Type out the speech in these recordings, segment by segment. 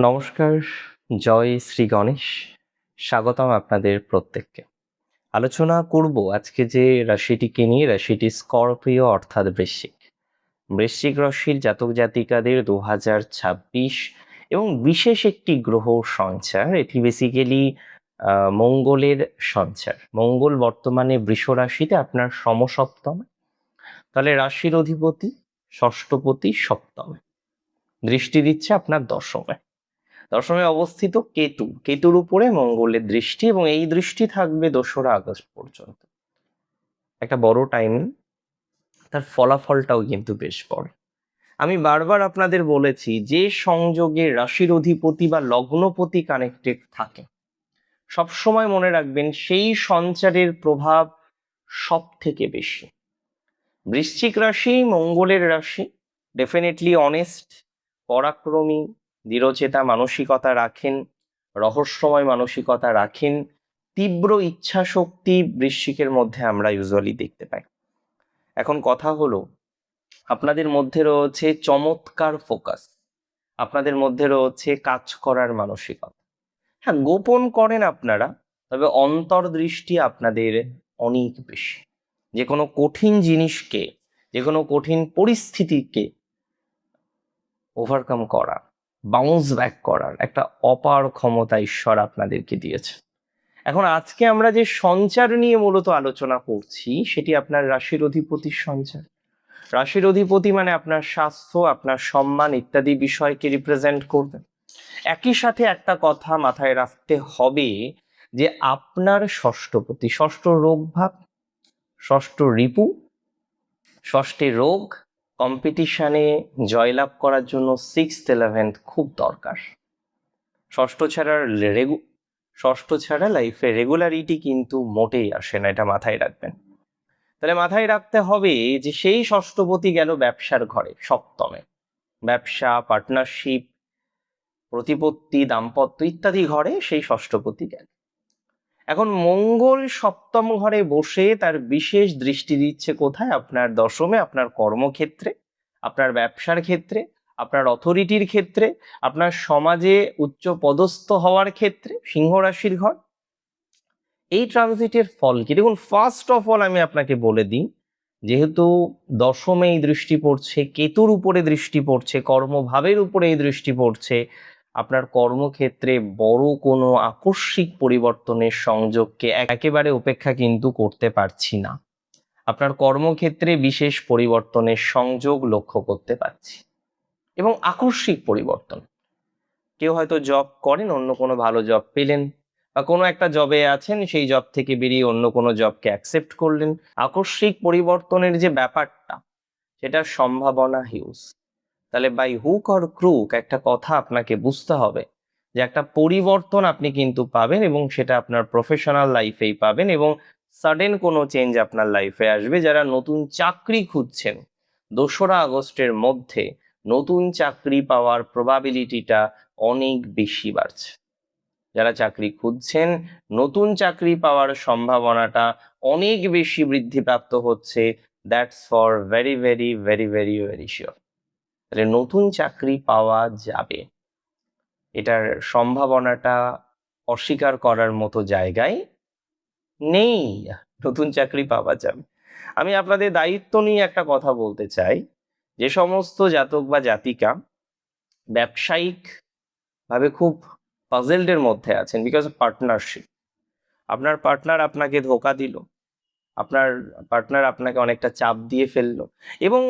নমস্কার, জয় শ্রী গণেশ। স্বাগতম আপনাদের প্রত্যেককে। আলোচনা করব আজকে যে রাশিটিকে নিয়ে, রাশিটি স্করপিও অর্থাৎ বৃশ্চিক। বৃশ্চিক রাশির জাতক জাতিকাদের 2026 এবং বিশেষ একটি গ্রহ সঞ্চার। এটি বেসিক্যালি মঙ্গলের সঞ্চার। মঙ্গল বর্তমানে বৃষ রাশিতে আপনার সমসপ্তমে, তাহলে রাশির অধিপতি ষষ্ঠপতি সপ্তমে, দৃষ্টি দিচ্ছে আপনার দশমে। দশমে অবস্থিত কেতুর উপরে মঙ্গলের দৃষ্টি, এবং এই দৃষ্টি থাকবে 2রা আগস্ট পর্যন্ত। একটা বড় টাইমিং, তার ফলাফলটাও কিন্তু বেশ বড়। আমি বারবার আপনাদের বলেছি, যে সংযোগে রাশির অধিপতি বা লগ্নপতি কানেক্টেড থাকে, সবসময় মনে রাখবেন সেই সঞ্চারের প্রভাব সব থেকে বেশি। বৃশ্চিক রাশি মঙ্গলের রাশি, ডেফিনেটলি অনেস্ট, পরাক্রমী, দৃঢ়চেতা মানসিকতা রাখেন, রহস্যময় মানসিকতা রাখেন, তীব্র ইচ্ছা শক্তি বৃশ্চিকের মধ্যে আমরা ইউজুয়ালি দেখতে পাই। এখন কথা হলো, আপনাদের মধ্যে রয়েছে চমৎকার ফোকাস, আপনাদের মধ্যে রয়েছে কাজ করার মানসিকতা। হ্যাঁ, গোপন করেন আপনারা, তবে অন্তর্দৃষ্টি আপনাদের অনেক বেশি। যে কোনো কঠিন জিনিসকে, যে কোনো কঠিন পরিস্থিতিকে ওভারকাম করা, বাউন্স ব্যাক করার একটা অপার ক্ষমতা ঈশ্বর আপনাদেরকে দিয়েছে। এখন আজকে আমরা যে সঞ্চার নিয়ে মূলত আলোচনা করছি, সেটি আপনার রাশির অধিপতির সঞ্চার। রাশির অধিপতি মানে আপনার স্বাস্থ্য, আপনার সম্মান ইত্যাদি বিষয়কে রিপ্রেজেন্ট করবে। একই সাথে একটা কথা মাথায় রাখতে হবে, যে আপনার ষষ্ঠপতি, ষষ্ঠ রোগ ভাব, ষষ্ঠ রিপু, ষষ্ঠে রোগ, কম্পিটিশনে জয়লাভ করার জন্য 6th 11th খুব দরকার। ষষ্ঠ ছাড়া লাইফে রেগুলারিটি কিন্তু মোটেই আসে না, এটা মাথায় রাখবেন। তাহলে মাথায় রাখতে হবে যে সেই ষষ্ঠপতি গেল ব্যবসার ঘরে, সপ্তমে, ব্যবসা, পার্টনারশিপ, প্রতিপত্তি, দাম্পত্য ইত্যাদি ঘরে সেই ষষ্ঠপতি গেল। এখন মঙ্গল সপ্তম ঘরে বসে তার বিশেষ দৃষ্টি দিচ্ছে কোথায়? আপনার দশমে, আপনার কর্মক্ষেত্রে, আপনার ব্যবসার ক্ষেত্রে, আপনার অথরিটির ক্ষেত্রে, আপনার সমাজে উচ্চ পদস্থ হওয়ার ক্ষেত্রে, সিংহ রাশির ঘর। এই ট্রানজিটের ফল কি? দেখুন, ফার্স্ট অফ অল আমি আপনাকে বলে দিই, যেহেতু দশমে এই দৃষ্টি পড়ছে, কেতুর উপরে দৃষ্টি পড়ছে, কর্মভাবের উপরে এই দৃষ্টি পড়ছে, আপনার কর্মক্ষেত্রে বড় কোনো আকস্মিক পরিবর্তনের সংযোগকে একেবারে উপেক্ষা কিন্তু করতে পারছি না। আপনার কর্মক্ষেত্রে বিশেষ পরিবর্তনের সংযোগ লক্ষ্য করতে পারছি, এবং আকস্মিক পরিবর্তন। কেউ হয়তো জব করেন, অন্য কোনো ভালো জব পেলেন, বা কোনো একটা জবে আছেন, সেই জব থেকে বেরিয়ে অন্য কোনো জবকে অ্যাকসেপ্ট করলেন। আকস্মিক পরিবর্তনের যে ব্যাপারটা, সেটার সম্ভাবনা হিউজ। তাহলে বাই হুক অর ক্রুক একটা কথা আপনাকে বুঝতে হবে, যে একটা পরিবর্তন আপনি কিন্তু পাবেন, এবং সেটা আপনার প্রফেশনাল লাইফেই পাবেন, এবং সাডেন কোনো চেঞ্জ আপনার লাইফে আসবে। যারা নতুন চাকরি খুঁজছেন, 2রা আগস্টের মধ্যে নতুন চাকরি পাওয়ার প্রবাবিলিটিটা অনেক বেশি বাড়ছে। যারা চাকরি খুঁজছেন, নতুন চাকরি পাওয়ার সম্ভাবনাটা অনেক বেশি বৃদ্ধিপ্রাপ্ত হচ্ছে। That's for very very very very very sure. তাহলে নতুন চাকরি পাওয়া যাবে, এটার সম্ভাবনাটা অস্বীকার করার মতো জায়গায় নেই। নতুন চাকরি পাওয়া যাবে। আমি আপনাদের দায়িত্ব নিয়ে একটা কথা বলতে চাই, যে সমস্ত জাতক বা জাতিকা ব্যবসায়িক ভাবে খুব পাজেলডের মধ্যে আছেন, বিকজ অফ পার্টনারশিপ, আপনার পার্টনার আপনাকে ধোকা দিল, আপনার পার্টনার আপনাকে অনেকটা চাপ দিয়ে ফেললো, এবং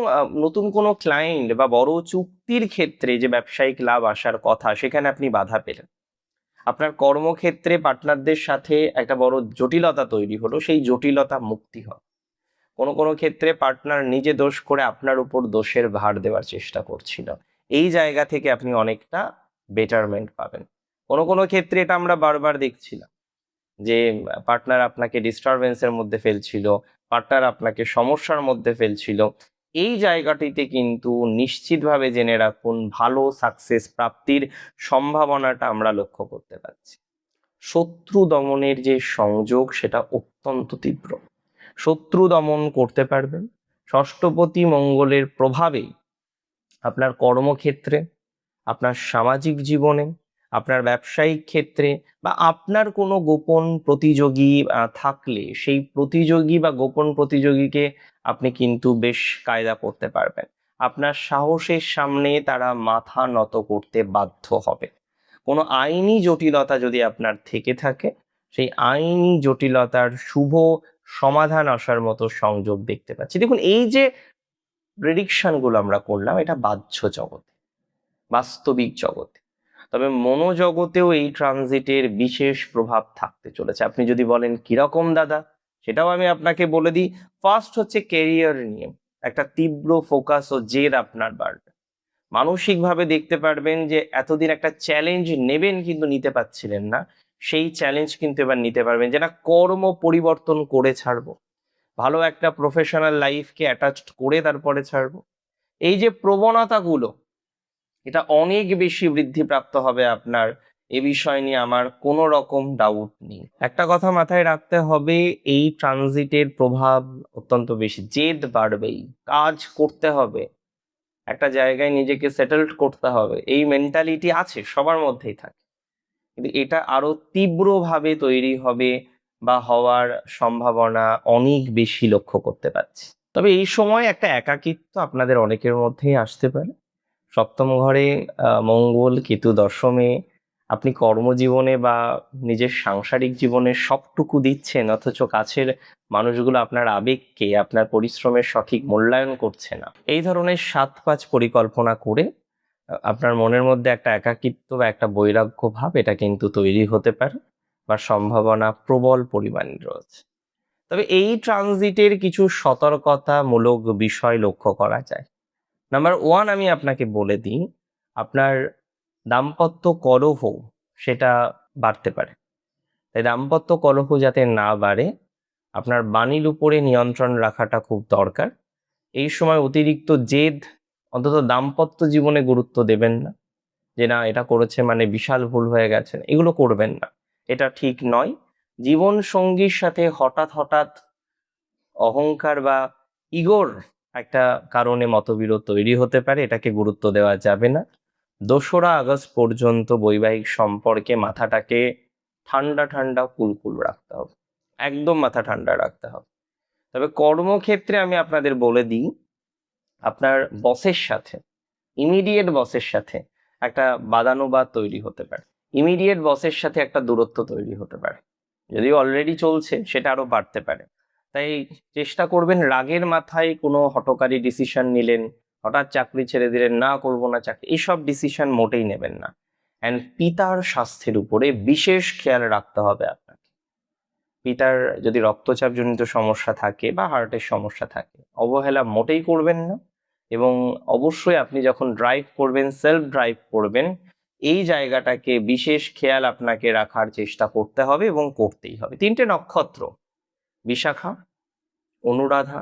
নতুন কোনো ক্লায়েন্ট বা বড় চুক্তির ক্ষেত্রে যে ব্যবসায়িক লাভ আসার কথা, সেখানে আপনি বাধা পেলেন। আপনার কর্মক্ষেত্রে পার্টনারদের সাথে একটা বড় জটিলতা তৈরি হলো, সেই জটিলতা মুক্তি হয়। কোনো কোনো ক্ষেত্রে পার্টনার নিজে দোষ করে আপনার উপর দোষের ভার দেওয়ার চেষ্টা করছিল, এই জায়গা থেকে আপনি অনেকটা বেটারমেন্ট পাবেন। কোনো কোনো ক্ষেত্রে এটা আমরা বারবার দেখছিলাম, যে পার্টনার আপনাকে ডিস্টারবেন্সের মধ্যে ফেলছিল, পার্টনার আপনাকে সমস্যার মধ্যে ফেলছিল। এই জায়গাটিতে কিন্তু নিশ্চিতভাবে জেনে রাখুন, ভালো সাকসেস প্রাপ্তির সম্ভাবনাটা আমরা লক্ষ্য করতে পারছি। শত্রু দমনের যে সংযোগ, সেটা অত্যন্ত তীব্র। শত্রু দমন করতে পারবেন ষষ্ঠপতি মঙ্গলের প্রভাবেই। আপনার কর্মক্ষেত্রে, আপনার সামাজিক জীবনে, আপনার ব্যবসায়িক ক্ষেত্রে বা আপনার কোনো গোপন প্রতিযোগী থাকলে সেই প্রতিযোগী বা গোপন প্রতিযোগীকে আপনি কিন্তু বেশ কায়দা করতে পারবেন। আপনার সাহসের সামনে তারা মাথা নত করতে বাধ্য হবে। কোনো আইনি জটিলতা যদি আপনার থেকে থাকে, সেই আইনি জটিলতার শুভ সমাধান আসার মতো সংযোগ দেখতে পাচ্ছি। দেখুন, এই যে প্রেডিকশন গুলো আমরা করলাম, এটা বাহ্য জগতে, বাস্তবিক জগতে। তবে মনোজগতেও এই ট্রানজিটের বিশেষ প্রভাব থাকতে চলেছে। আপনি যদি বলেন কিরকম দাদা, সেটাও আমি আপনাকে বলে দিই। ফার্স্ট হচ্ছে কেরিয়ার নিয়ে একটা তীব্র ফোকাস ও জেদ আপনার বাড়বে। মানসিকভাবে দেখতে পারবেন যে এতদিন একটা চ্যালেঞ্জ নেবেন কিন্তু নিতে পারছিলেন না, সেই চ্যালেঞ্জ কিন্তু এবার নিতে পারবেন যে না, কর্ম পরিবর্তন করে ছাড়বো, ভালো একটা প্রফেশনাল লাইফকে অ্যাটাচড করে তারপরে ছাড়বো। এই যে প্রবণতাগুলো, এটা অনেক বেশি বৃদ্ধিপ্রাপ্ত হবে আপনার, এ বিষয় নিয়ে আমার কোনো রকম ডাউট নেই। একটা কথা মাথায় রাখতে হবে, এই ট্রানজিটের প্রভাব অত্যন্ত বেশি। জেদ বাড়বেই, কাজ করতে হবে, একটা জায়গায় নিজেকে সেটেলড করতে হবে, এই মেন্টালিটি আছে, সবার মধ্যেই থাকে। কিন্তু এটা আরো তীব্রভাবে তৈরি হবে বা হওয়ার সম্ভাবনা অনেক বেশি লক্ষ্য করতে পারছি। তবে এই সময় একটা একাকিত্ব আপনাদের অনেকের মধ্যেই আসতে পারে। সপ্তম ঘরে মঙ্গল কেতু দশমে, আপনি কর্মজীবনে বা নিজের সাংসারিক জীবনে সবটুকু দিচ্ছেন, অথচ কাছের মানুষগুলো আপনার আবেগকে, আপনার পরিশ্রমের সঠিক মূল্যায়ন করছে না। এই ধরনের 7-5 পরিকল্পনা করে আপনার মনের মধ্যে একটা একাকিত্ব বা একটা বৈরাগ্য ভাব, এটা কিন্তু তৈরি হতে পারে বা সম্ভাবনা প্রবল পরিমাণে রয়েছে। তবে এই ট্রানজিটের কিছু সতর্কতামূলক বিষয় লক্ষ্য করা যায়। নাম্বার 1 আমি আপনাকে বলে দিই, আপনার দাম্পত্য কলহ সেটা বাড়তে পারে। তাই দাম্পত্য কলহ যাতে না বাড়ে, আপনার বাণীর উপরে নিয়ন্ত্রণ রাখাটা খুব দরকার। এই সময় অতিরিক্ত জেদ অন্তত দাম্পত্য জীবনে গুরুত্ব দেবেন না, যে না এটা করেছে মানে বিশাল ভুল হয়ে গেছে, এগুলো করবেন না, এটা ঠিক নয়। জীবন সঙ্গীর সাথে হঠাৎ হঠাৎ অহংকার বা ইগোর একটা কারণে মতবিরোধ তৈরি হতে পারে, এটাকে গুরুত্ব দেওয়া যাবে না। 2রা আগস্ট পর্যন্ত বৈবাহিক সম্পর্কে মাথাটাকে ঠান্ডা ঠান্ডা কুলকুল রাখতে হবে, একদম মাথা ঠান্ডা রাখতে হবে। তবে কর্মক্ষেত্রে আমি আপনাদের বলে দিই, আপনার বসের সাথে, ইমিডিয়েট বসের সাথে একটা বাদানুবাদ তৈরি হতে পারে, ইমিডিয়েট বসের সাথে একটা দূরত্ব তৈরি হতে পারে। যদিও অলরেডি চলছে, সেটা আরো বাড়তে পারে। তাই চেষ্টা করবেন, রাগের মাথায় কোনো হঠকারী ডিসিশন নিলেন, হঠাৎ চাকরি ছেড়ে দিলেন, না করবো না চাকরি, এইসব ডিসিশন মোটেই নেবেন না। অ্যান্ড পিতার স্বাস্থ্যের উপরে বিশেষ খেয়াল রাখতে হবে আপনাকে। পিতার যদি রক্তচাপ জনিত সমস্যা থাকে বা হার্টের সমস্যা থাকে, অবহেলা মোটেই করবেন না। এবং অবশ্যই আপনি যখন ড্রাইভ করবেন, সেলফ ড্রাইভ করবেন, এই জায়গাটাকে বিশেষ খেয়াল আপনাকে রাখার চেষ্টা করতে হবে এবং করতেই হবে। 3টে নক্ষত্র, বিশাখা, অনুরাধা,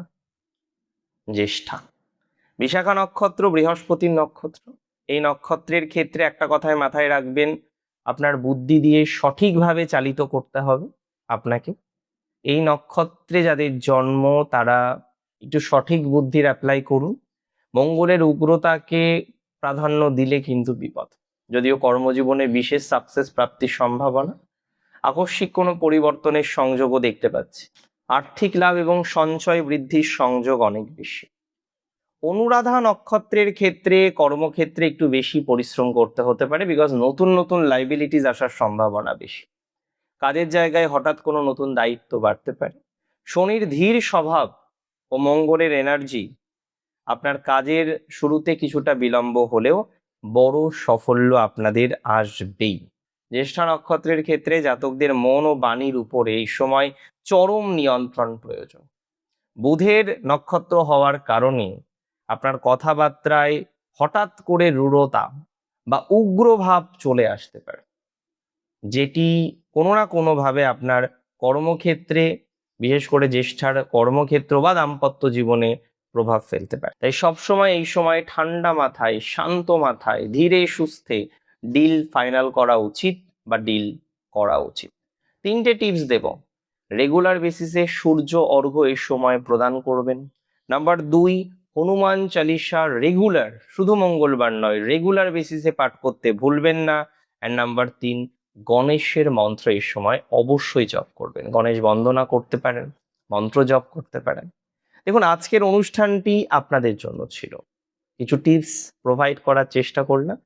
জ্যেষ্ঠা। বিশাখা নক্ষত্র বৃহস্পতির নক্ষত্র। এই নক্ষত্রের ক্ষেত্রে একটা কথায় মাথায় রাখবেন, আপনার বুদ্ধি দিয়ে সঠিকভাবে চালিত করতে হবে আপনাকে। এই নক্ষত্রে যাদের জন্ম, তারা একটু সঠিক বুদ্ধির অ্যাপ্লাই করুন। মঙ্গলের উগ্রতাকে প্রাধান্য দিলে কিন্তু বিপদ। যদিও কর্মজীবনে বিশেষ সাকসেস প্রাপ্তির সম্ভাবনা, আকস্মিক কোনো পরিবর্তনের সংযোগও দেখতে পাচ্ছি। আর্থিক লাভ এবং সঞ্চয় বৃদ্ধির সংযোগ অনেক বেশি। অনুরাধা নক্ষত্রের ক্ষেত্রে কর্মক্ষেত্রে একটু বেশি পরিশ্রম করতে হতে পারে, বিকজ নতুন নতুন লাইবিলিটিস আসার সম্ভাবনা বেশি। কাজের জায়গায় হঠাৎ কোনো নতুন দায়িত্ব বাড়তে পারে। শনির ধীর স্বভাব ও মঙ্গলের এনার্জি আপনার কাজের শুরুতে কিছুটা বিলম্ব হলেও বড় সাফল্য আপনাদের আসবেই। জ্যেষ্ঠা নক্ষত্রের ক্ষেত্রে জাতকদের মন ও বাণীর উপরে এই সময় চরম নিয়ন্ত্রণ প্রয়োজন। বুধের নক্ষত্র হওয়ার কারণে আপনার কথাবার্তায় হঠাৎ করে রূঢ়তা বা উগ্রভাব চলে আসতে পারে, যেটি কোনো না কোনোভাবে আপনার কর্মক্ষেত্রে, বিশেষ করে জ্যেষ্ঠার কর্মক্ষেত্র বা দাম্পত্য জীবনে প্রভাব ফেলতে পারে। তাই সবসময় এই সময় ঠান্ডা মাথায়, শান্ত মাথায়, ধীরে সুস্থে ডিল ফাইনাল করা উচিত বা ডিল করা উচিত। 3টে টিপস দেব। রেগুলার বেসিসে সূর্য অর্ঘ্য এই সময় প্রদান করবেন। নাম্বার 2, হনুমান চালিসা রেগুলার, শুধু মঙ্গলবার নয়, রেগুলার বেসিসে পাঠ করতে ভুলবেন না। অ্যান্ড নাম্বার 3, গণেশের মন্ত্র এই সময় অবশ্যই জপ করবেন। গণেশ বন্দনা করতে পারেন, মন্ত্র জপ করতে পারেন। দেখুন, আজকের অনুষ্ঠানটি আপনাদের জন্য ছিল। কিছু টিপস প্রোভাইড করার চেষ্টা করলাম।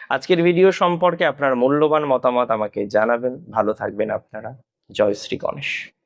আজকের ভিডিও সম্পর্কে আপনার মূল্যবান মতামত আমাকে জানাবেন। ভালো থাকবেন আপনারা। জয় শ্রী গণেশ।